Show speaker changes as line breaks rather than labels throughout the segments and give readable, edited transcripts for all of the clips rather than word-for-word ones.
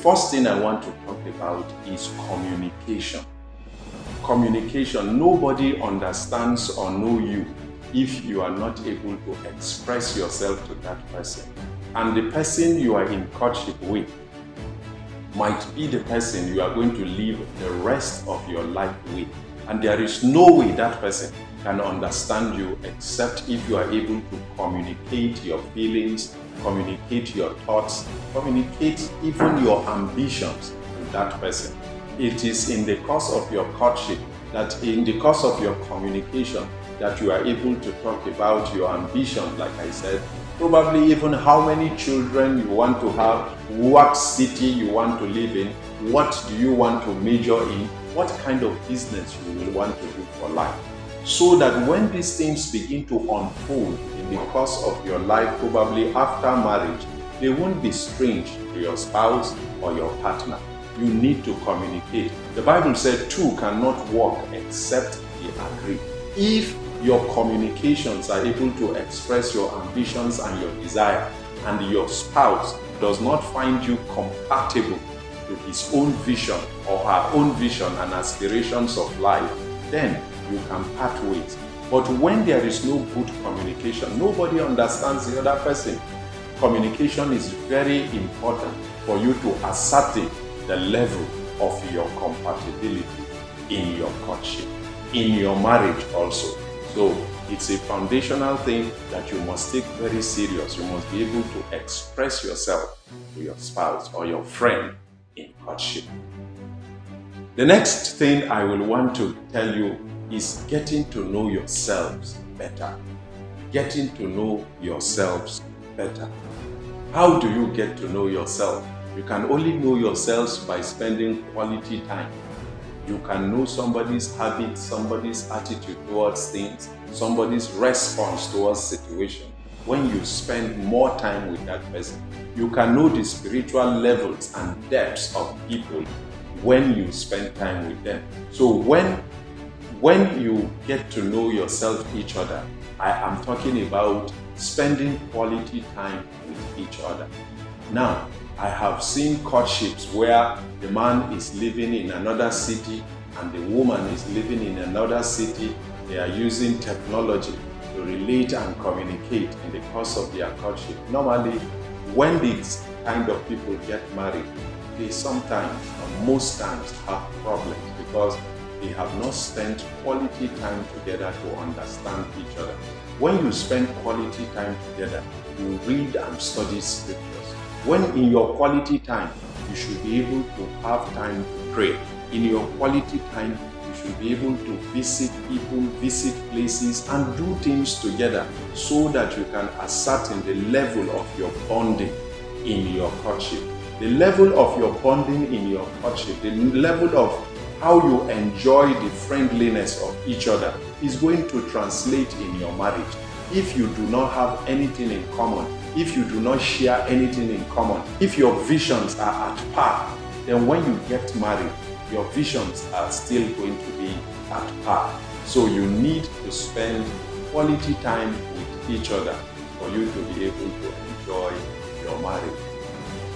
first thing I want to talk about is communication. Communication. Nobody understands or knows you if you are not able to express yourself to that person. And the person you are in courtship with might be the person you are going to live the rest of your life with. And there is no way that person can understand you except if you are able to communicate your feelings, communicate your thoughts, communicate even your ambitions to that person. It is in the course of your courtship, that in the course of your communication, that you are able to talk about your ambition, like I said, probably even how many children you want to have, what city you want to live in, what do you want to major in, what kind of business you will want to do for life. So that when these things begin to unfold in the course of your life, probably after marriage, they won't be strange to your spouse or your partner. You need to communicate. The Bible said two cannot walk except they agree. If your communications are able to express your ambitions and your desire, and your spouse does not find you compatible to his own vision or her own vision and aspirations of life, then you can part ways. But when there is no good communication, nobody understands the other person. Communication is very important for you to ascertain the level of your compatibility in your courtship, in your marriage also. So it's a foundational thing that you must take very serious. You must be able to express yourself to your spouse or your friend in courtship. The next thing I will want to tell you is getting to know yourselves better. Getting to know yourselves better. How do you get to know yourself? You can only know yourselves by spending quality time. You can know somebody's habits, somebody's attitude towards things, somebody's response towards situation. When you spend more time with that person, you can know the spiritual levels and depths of people when you spend time with them. So when you get to know yourself, each other, I am talking about spending quality time with each other. Now, I have seen courtships where the man is living in another city and the woman is living in another city. They are using technology to relate and communicate in the course of their courtship. Normally, when these kind of people get married, they sometimes, or most times, have problems because they have not spent quality time together to understand each other. When you spend quality time together, you read and study scriptures. When in your quality time, you should be able to have time to pray. In your quality time, you should be able to visit people, visit places, and do things together so that you can ascertain the level of your bonding in your courtship. The level of your bonding in your courtship, the level of how you enjoy the friendliness of each other is going to translate in your marriage. If you do not have anything in common, if you do not share anything in common, if your visions are at par, then when you get married, your visions are still going to be at par. So you need to spend quality time with each other for you to be able to enjoy your marriage.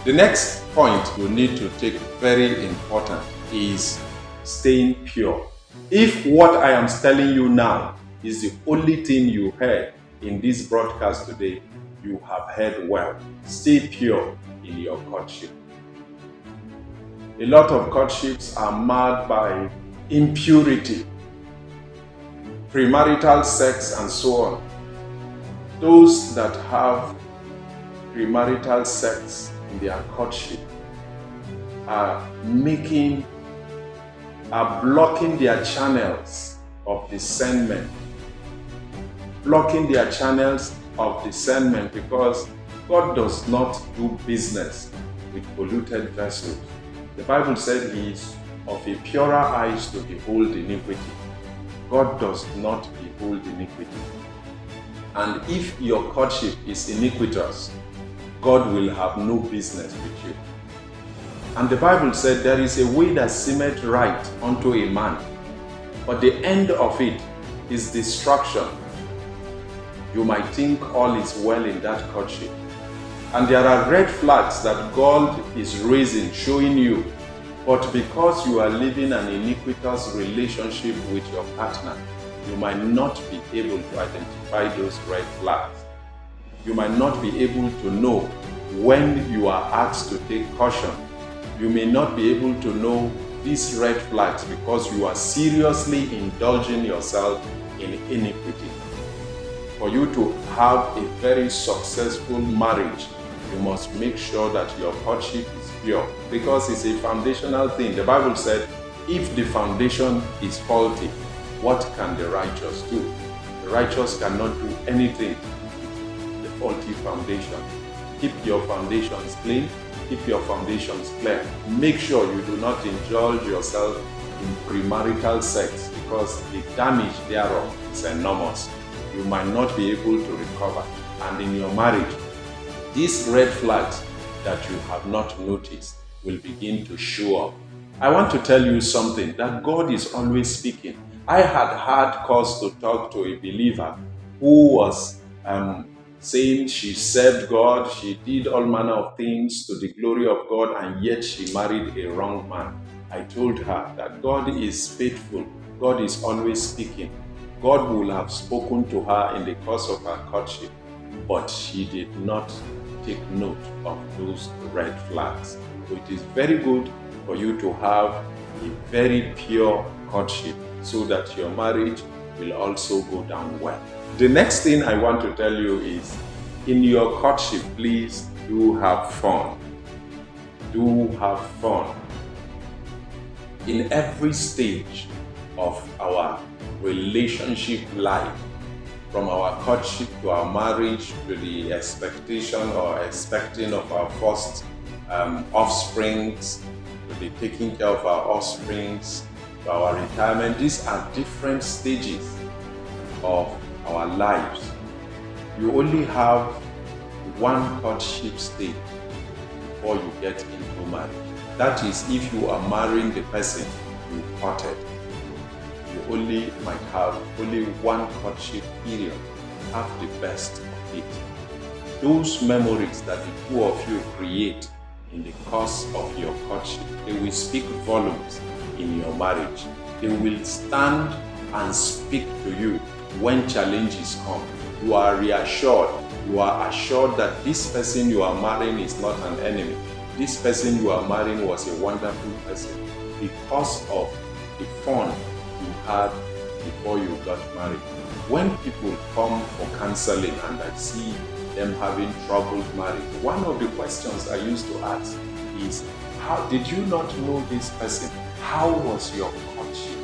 The next point you need to take very important is staying pure. If what I am telling you now is the only thing you heard in this broadcast today, you have heard well. Stay pure in your courtship. A lot of courtships are marred by impurity, premarital sex, and so on. Those that have premarital sex in their courtship are blocking their channels of discernment. Blocking their channels of discernment because God does not do business with polluted vessels. The Bible said He is of a purer eyes to behold iniquity. God does not behold iniquity. And if your courtship is iniquitous, God will have no business with you. And the Bible said there is a way that seemeth right unto a man, but the end of it is destruction. You might think all is well in that courtship. And there are red flags that God is raising, showing you. But because you are living an iniquitous relationship with your partner, you might not be able to identify those red flags. You might not be able to know when you are asked to take caution. You may not be able to know these red flags because you are seriously indulging yourself in iniquity. For you to have a very successful marriage, you must make sure that your courtship is pure, because it's a foundational thing. The Bible said, if the foundation is faulty, what can the righteous do? The righteous cannot do anything with the faulty foundation. Keep your foundations clean. Keep your foundations clear. Make sure you do not indulge yourself in premarital sex, because the damage thereof is enormous. You might not be able to recover. And in your marriage, these red flags that you have not noticed will begin to show up. I want to tell you something, that God is always speaking. I had cause to talk to a believer who was saying she served God, she did all manner of things to the glory of God, and yet she married a wrong man. I told her that God is faithful. God is always speaking. God will have spoken to her in the course of her courtship, but she did not take note of those red flags. So it is very good for you to have a very pure courtship so that your marriage will also go down well. The next thing I want to tell you is, in your courtship, please do have fun. Do have fun. In every stage of our relationship life, from our courtship to our marriage, to the expectation or expecting of our first offsprings, to the taking care of our offsprings, to our retirement. These are different stages of our lives. You only have one courtship stage before you get into marriage. That is, if you are marrying the person you courted. You only might have only one courtship period. Have the best of it. Those memories that the two of you create in the course of your courtship, they will speak volumes in your marriage. They will stand and speak to you when challenges come. You are reassured. You are assured that this person you are marrying is not an enemy. This person you are marrying was a wonderful person because of the fun you had before you got married. When people come for counseling and I see them having troubled marriage, one of the questions I used to ask is, how did you not know this person? How was your courtship?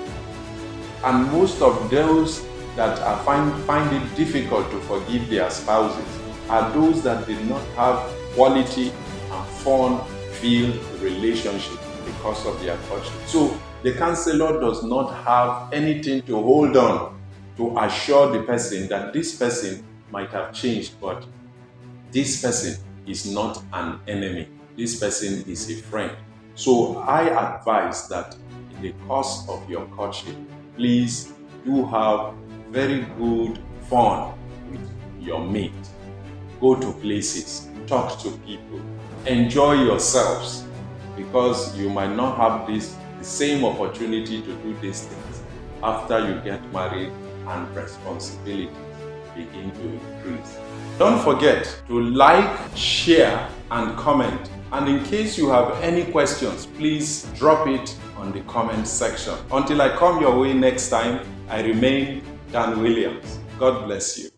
And most of those that find it difficult to forgive their spouses are those that did not have quality and fun-filled relationship because of their courtship. So the counselor does not have anything to hold on to assure the person that this person might have changed, but this person is not an enemy. This person is a friend. So I advise that in the course of your courtship, please do have very good fun with your mate. Go to places, talk to people, enjoy yourselves, because you might not have the same opportunity to do these things after you get married and responsibilities begin to increase. Don't forget to like, share, and comment. And in case you have any questions, please drop it on the comment section. Until I come your way next time, I remain Dan Williams. God bless you.